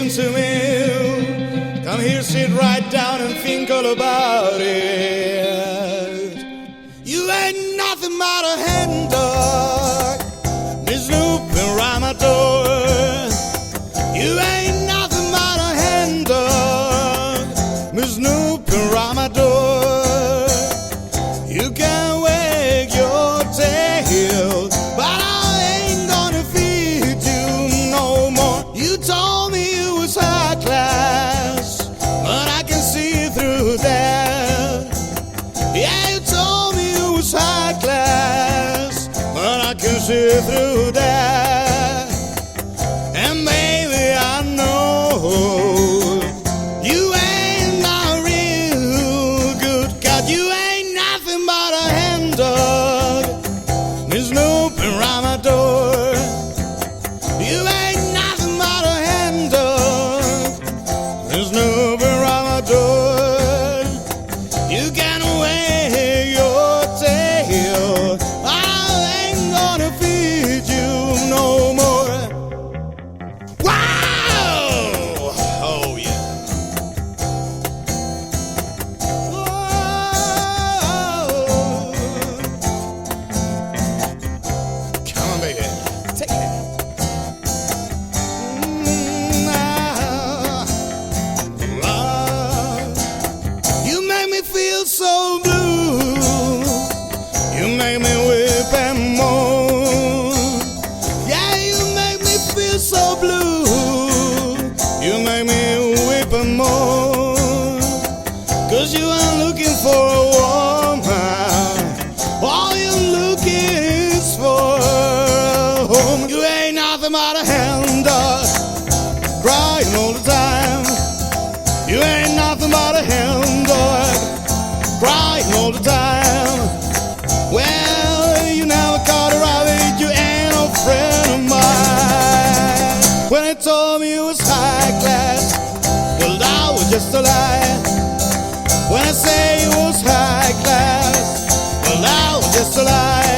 listen to me. Come here, sit right down and think all about it. You ain't nothing but a hand dog, me snooping around my door. You ain't nothing but a hand dog, me snooping around my door. You can wag your tail, but I ain't gonna feed you no more. You told me you was high class, but I can see through that. Yeah, you told me you was high class, but I can see through that. And maybe I know you ain't not real good, 'cause you ain't nothing but a hand dog, me snooping around my door. You ain't nothing but a hand dog, me snooping around my door. You can wag your tail, I ain't gonna feed you no more. Wow! Oh yeah. Whoa. Come on, baby. Take it. You make me feel so blue. You make me weep and moan. Yeah, you make me feel so blue. You make me weep and moan. 'Cause you are looking for a woman, all you're looking is for a home. You ain't nothing but a hand dog, crying all the time. You ain't nothing but a hand dog, crying all the time. Well, you never caught a rabbit, you ain't no friend of mine. When I told me you was high class, well, that was just a lie. When I say you was high class, well, that was just a lie.